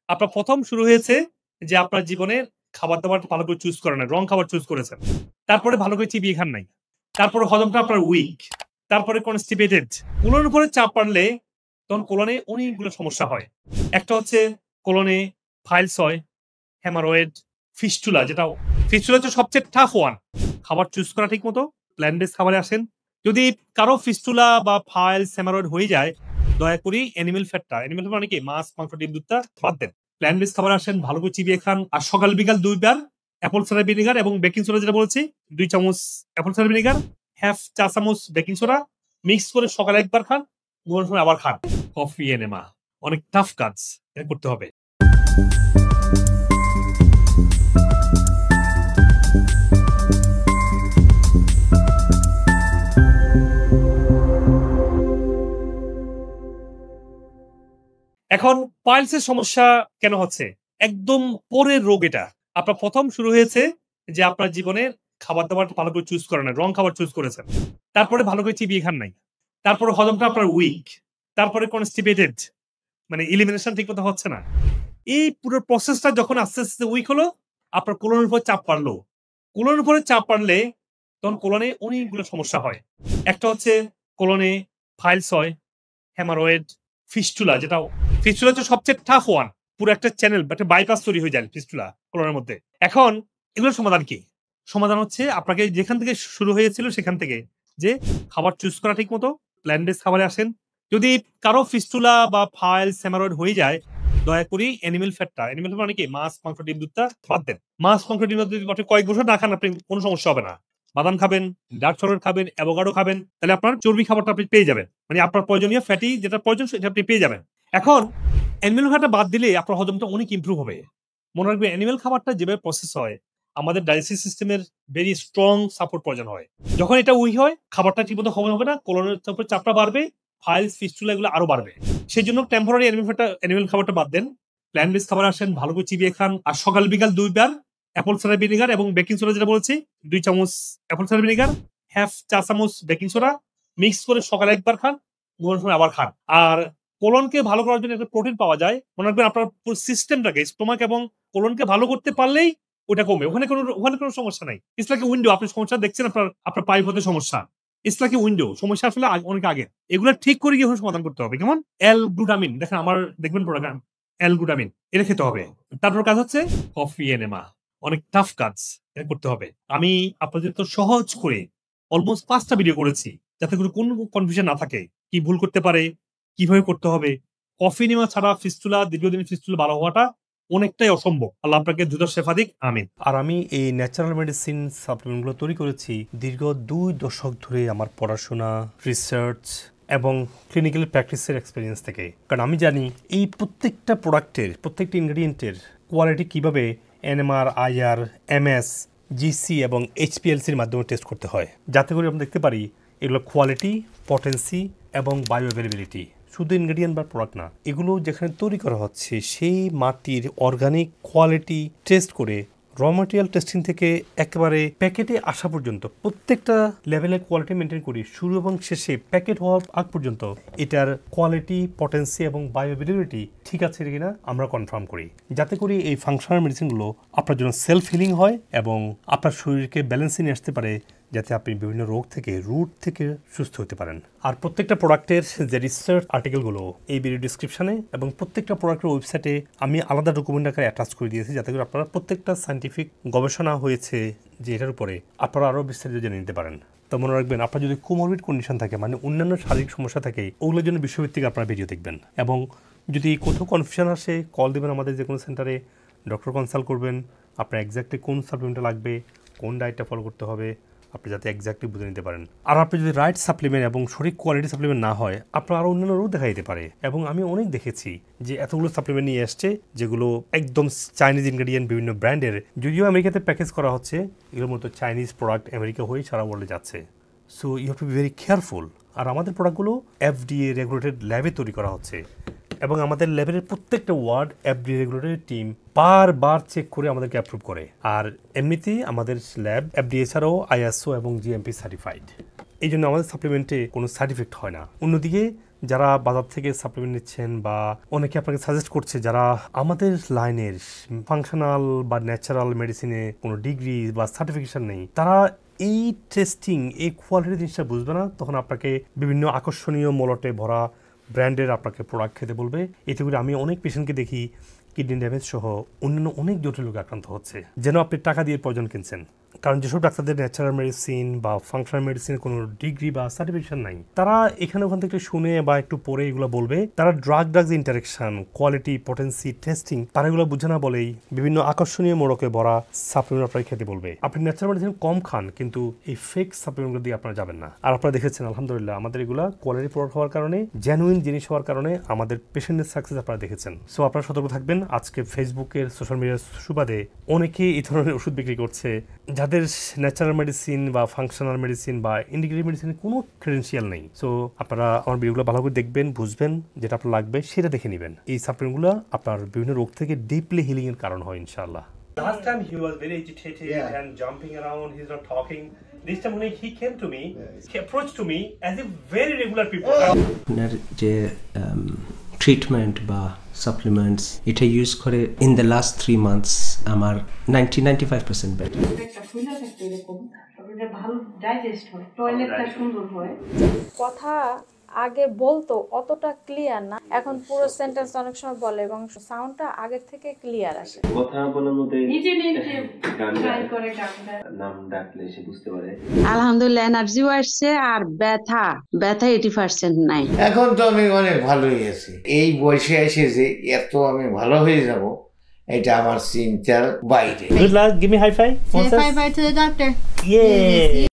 আপনার ১ম শুরু হয়েছে যে আপনার জীবনের খাবার-দাবার ভালো করে চুজ করেন নাই। রং খাবার চুজ করেছেন। তারপরে ভালো করে চিবিয়ে খান নাই। তারপরে হজমটা আপনার উইক। তারপরে কনস্টিপেটেড। কোলনের উপরে চাপ পড়লে তখন কোলনে অনেকগুলো সমস্যা হয়। একটা হচ্ছে কোলনে পাইলস হয়, হেমারয়েড, ফিস্টুলা ফিস্টুলা হচ্ছে সবচেয়ে টাফ ওয়ান। খাবার চুজ করা ঠিকমতো, প্ল্যান্ট বেস খাবারে আসেন। যদি কারো ফিস্টুলা বা পাইলস, হেমারয়েড হয়ে যায়, দয়া করে অ্যানিমাল ফ্যাটটা, অ্যানিমাল ফ্যাট মানে কি মাছ, মাংস, ডিম, দুধটা বাদ দেন। প্ল্যান্ট বেস খাবার আসেন, ভালো করে চিবিয়ে খান। আর সকাল বিকাল ২ বার অ্যাপল সাইডার ভিনেগার এবং বেকিং সোডা যেটা বলেছি, ২ চামচ অ্যাপল সাইডার ভিনেগার, হাফ চা চামচ বেকিং সোডা মিক্স করে সকালে একবার খান, ঘুমানোর সময় আবার খান। কফি এনেমা অনেক টাফ কাজ, এটা করতে হবে। এখন পাইলস এর সমস্যা কেন হচ্ছে? একদম পরের রোগ এটা। আপনার ১ম শুরু হয়েছে যে আপনার জীবনের খাবার-দাবার ভালো করে চুজ করেন নাই। রং খাবার চুজ করেছেন। তারপরে ভালো করে চিবিয়ে খান নাই। তারপরে হজমটা আপনার উইক। তারপরে কনস্টিপেটেড মানে এলিমিনেশন ঠিকমতো হচ্ছে না। এই পুরো প্রসেসটা যখন আস্তে, আস্তে উইক হলো, আপনার কোলনের উপর চাপ বাড়লো। কোলনের উপরে চাপ বাড়লে তখন কোলনে অনেকগুলো সমস্যা হয়। একটা হচ্ছে কোলনে পাইলস হয়, হেমারয়েড, ফিস্টুলা ফিস্টুলা হচ্ছে সবচেয়ে টাফ ওয়ান। পুরো একটা চ্যানেল বা একটা বাইপাস তৈরি হয়ে যায় ফিস্টুলা কোলনের মধ্যে। এখন এগুলোর সমাধান কি? সমাধান হচ্ছে আপনাকে যেখান থেকে শুরু হয়েছিল সেখান থেকে যে খাবার চুজ করা ঠিকমতো, প্ল্যান্ট বেস খাবারে আসেন। যদি কারো ফিস্টুলা বা পাইলস, হেমারয়েড হয়ে যায়, দয়া করে অ্যানিমাল ফ্যাটটা, অ্যানিমাল ফ্যাট মানে কি মাছ, মাংস, ডিম, দুধটা বাদ দেন। মাছ, মাংস, ডিম, দুধ যদি আপনি কয়েক বছর না খান, আপনি কোনো সমস্যা হবে না। বাদাম খাবেন, ডার্ক চকোলেট খাবেন, অ্যাভোকাডো খাবেন, তাহলে আপনার চর্বি খাবারটা আপনি পেয়ে যাবেন। মানে আপনার প্রয়োজনীয় ফ্যাটি যেটা প্রয়োজন সেটা আপনি পেয়ে যাবেন। এখন অ্যানিমাল ফ্যাটটা বাদ দিলে আপনার হজমটা অনেক ইমপ্রুভ হবে। মনে রাখবেন অ্যানিমাল খাবারটা যেভাবে প্রসেস হয়, আমাদের ডাইজেস্টিভ সিস্টেমের ভেরি স্ট্রং সাপোর্ট প্রয়োজন হয়। যখন এটা উইক হয়, খাবারটা ঠিকমতো হজম হবে না, কোলনের উপর চাপটা বাড়বে, পাইলস, ফিস্টুলা এগুলো আরো বাড়বে। সেজন্য টেম্পোরারি অ্যানিমাল খাবারটা বাদ দেন। প্ল্যান্ট বেস খাবার আসেন, ভালো করে চিবিয়ে খান। আর সকাল বিকাল ২ বার অ্যাপল সাইডার ভিনেগার এবং বেকিং সোডা যেটা বলেছি, ২ চামচ অ্যাপল সাইডার ভিনেগার, হাফ চা চামচ বেকিং সোডা মিক্স করে সকালে একবার খান, ঘুমানোর সময় আবার খান। আর কোলনকে ভালো করার জন্য একটা প্রোটিন পাওয়া যায়। মনে রাখবেন আপনার পুরো সিস্টেমটাকে, স্টোমাক এবং কোলনকে ভালো করতে পারলেই ওটা কমবে। ওখানে কোনো সমস্যা নাই। It's like a window. আপনি সমস্যা দেখছেন, আপনার পাইপ হতে সমস্যা। It's like a window. সমস্যা আসলে অনেক আগে। এগুলা ঠিক করে গিয়ে সমাধান করতে হবে। কেমন? L-গ্লুটামিন দেখেন আমার দেখবেন প্রোডাক্ট L-গ্লুটামিন এটা খেতে হবে। তারপর কাজ হচ্ছে কফি এনেমা অনেক টাফ কাজ, এটা করতে হবে। আমি আপনাদের তো সহজ করে অলমোস্ট ৫ টা ভিডিও করেছি যাতে করে কোনো কনফিউশন না থাকে। কি ভুল করতে পারে, কিভাবে করতে হবে। কফি নেওয়া ছাড়া ফিস্টুলা, দীর্ঘদিন ফিস্টুলা ভালো হওয়াটা অনেকটাই অসম্ভব। আল্লাহ আপনাকে দ্রুত শেফা দিক। আমিন। আর আমি এই ন্যাচারাল মেডিসিন সাপ্লিমেন্টগুলো তৈরি করেছি দীর্ঘ ২ দশক ধরে আমার পড়াশোনা, রিসার্চ এবং ক্লিনিক্যাল প্র্যাকটিসের এক্সপিরিয়েন্স থেকে। কারণ আমি জানি এই প্রত্যেকটা প্রোডাক্টের, প্রত্যেকটা ইনগ্রেডিয়েন্টের কোয়ালিটি কীভাবে এনএমআর, আইআর, এমএস, জিসি এবং এইচপিএলসির মাধ্যমে টেস্ট করতে হয়, যাতে করে আমরা দেখতে পারি এগুলো কোয়ালিটি, পটেন্সি এবং বায়ো অ্যাভেলেবিলিটি শুধু ইনগ্রেডিয়েন্ট বা প্রোডাক্ট না, এগুলো যেখানে তৈরি করা হচ্ছে সেই মাটির অর্গানিক কোয়ালিটি টেস্ট করে র ম্যাটেরিয়াল টেস্টিং থেকে একেবারে প্যাকেটে আসা পর্যন্ত প্রত্যেকটা লেভেলের কোয়ালিটি মেনটেন করি। শুরু এবং শেষে প্যাকেট হওয়ার আগ পর্যন্ত এটার কোয়ালিটি, পটেন্সি এবং বায়োঅ্যাভেলেবিলিটি ঠিক আছে কিনা আমরা কনফার্ম করি, যাতে করে এই ফাংশনাল মেডিসিনগুলো আপনার জন্য সেলফ হিলিং হয় এবং আপনার শরীরকে ব্যালেন্সে নিয়ে আসতে পারে, যাতে আপনি বিভিন্ন রোগ থেকে রুট থেকে সুস্থ হতে পারেন। আর প্রত্যেকটা প্রোডাক্টের যে রিসার্চ আর্টিকেলগুলো এই ভিডিও ডিসক্রিপশনে এবং প্রত্যেকটা প্রোডাক্টের ওয়েবসাইটে আমি আলাদা ডকুমেন্ট আকারে অ্যাটাচ করে দিয়েছি, যাতে করে আপনারা প্রত্যেকটা সায়েন্টিফিক গবেষণা হয়েছে যে এটার উপরে আপনারা আরও বিস্তারিত জেনে নিতে পারেন। তো মনে রাখবেন, আপনার যদি কোমরবিড কন্ডিশন থাকে, মানে অন্যান্য শারীরিক সমস্যা থাকে, ওগুলোর জন্য বিশ্বভিত্তিক আপনারা ভিডিও দেখবেন। এবং যদি কোথাও কনফিউশন আসে, কল দেবেন আমাদের যে কোনো সেন্টারে, ডক্টর কনসাল্ট করবেন, আপনার এক্স্যাক্টলি কোন সাপ্লিমেন্টটা লাগবে, কোন ডায়েটটা ফলো করতে হবে, আপনি যাতে এক্স্যাক্টলি বুঝে নিতে পারেন। আর আপনি যদি রাইট সাপ্লিমেন্ট এবং সঠিক কোয়ালিটি সাপ্লিমেন্ট না হয়, আপনার আরও অন্যান্য রোগ দেখা দিতে পারে। এবং আমি অনেক দেখেছি যে এতগুলো সাপ্লিমেন্ট নিয়ে আসছে যেগুলো একদম চাইনিজ ইনগ্রেডিয়েন্ট, বিভিন্ন ব্র্যান্ডের, যদিও আমেরিকাতে প্যাকেজ করা হচ্ছে, এগুলোর মতো চাইনিজ প্রোডাক্ট আমেরিকা হয়ে সারা ওয়ার্ল্ডে যাচ্ছে। So you have to be very careful. আর আমাদের প্রোডাক্টগুলো এফডিএ রেগুলেটেড ল্যাবে তৈরি করা হচ্ছে এবং আমাদের ল্যাবের প্রত্যেকটা ওয়ার্ড এফডিএ রেগুলেটরি টিম বারবার চেক করে আমাদেরকে অ্যাপ্রুভ করে। আর এমনিতেই আমাদের ল্যাব এফডিএ ছাড়াও আইএসও এবং জিএমপি সার্টিফাইড। এই জন্য আমাদের সাপ্লিমেন্টে কোনো সাইড ইফেক্ট হয় না। অন্যদিকে যারা বাজার থেকে সাপ্লিমেন্ট নিচ্ছেন বা অনেকে আপনাকে সাজেস্ট করছে যারা আমাদের লাইনের ফাংশনাল বা ন্যাচারাল মেডিসিনে কোনো ডিগ্রি বা সার্টিফিকেশন নেই, তারা এই টেস্টিং এই কোয়ালিটি জিনিসটা বুঝবে না, তখন আপনাকে বিভিন্ন আকর্ষণীয় মলটে ভরা ব্র্যান্ডের আপনাকে প্রোডাক্ট খেতে বলবে। এতে করে আমি অনেক পেশেন্টকে দেখি কিডনি ড্যামেজ সহ অন্যান্য অনেক জটিল রোগে আক্রান্ত হচ্ছে, যেন আপনি টাকা দিয়ে প্রয়োজন কিনছেন। কারণ যেসব ডাক্তারদের ন্যাচারাল মেডিসিন বা ফাংশনাল মেডিসিনের কোনো ডিগ্রি বা সার্টিফিকেশন নাই, তারা এখানে ওখান থেকে শুনে বা একটু পরে এগুলো বলবে। তারা drugs interaction, quality, potency, testing, তারা এগুলো বুঝে না বলেই বিভিন্ন আকর্ষণীয় মোড়কে ভরা সাপ্লিমেন্ট আপনাকে খেতে বলবে। আপনি ন্যাচারাল মেডিসিন কম খান, কিন্তু এই ফেক সাপ্লিমেন্টগুলো দিয়ে আপনারা যাবেন না। আর আপনারা দেখেছেন আলহামদুলিল্লাহ আমাদের এগুলো কোয়ালিটি প্রোডাক্ট হওয়ার কারণে, জেনুইন জিনিস হওয়ার কারণে আমাদের পেশেন্টের সাকসেস আপনারা দেখেছেন। সো আপনারা সতর্ক থাকবেন। আজকে ফেসবুকের সোশ্যাল মিডিয়ার সুবাদে অনেকে এই ধরনের ওষুধ বিক্রি করছে যাদের ন্যাচারাল মেডিসিন বা ফাংশনাল মেডিসিন বা ইন্টিগ্রেটিভ মেডিসিনের কোনো ক্রেডেনশিয়াল নেই। সো আপনারা আমার ভিডিওগুলো ভালো করে দেখবেন, বুঝবেন, যেটা আপনার লাগবে সেটা দেখে নেবেন। এই সাপ্লিমেন্টগুলো আপনার বিভিন্ন রোগ থেকে ডিপলি হিলিং এর কারণ হয় ইনশাআল্লাহ। Last time he was very agitated and jumping around, he's not talking. This time when he came to me, he approached to me as if very regular people. যে ট্রিটমেন্ট বা supplements এটা use করে in the last 3 months আমার 95% better. ভালো digest হয়, টয়লেটটা সুন্দর হয়। কথা আগে বলতো অতটা ক্লিয়ার না, এখন পুরো সেন্টেন্স অনেক সময় বলে এবং সাউন্ডটা আগের থেকে ক্লিয়ার আসে। কথা বলার মধ্যে নিজে নিজে ট্রাই করে নাম ডাকলে সে বুঝতে পারে। আলহামদুলিল্লাহ এনার্জিও আসছে আর ব্যথা 80% নাই। এখন তো আমি অনেক ভালোই আছি। এই বয়সে এসে যে এত আমি ভালো হয়ে যাব এটা আমার চিন্তার বাইরে। Good luck, give me high five. Say bye bye to the doctor. Yeah.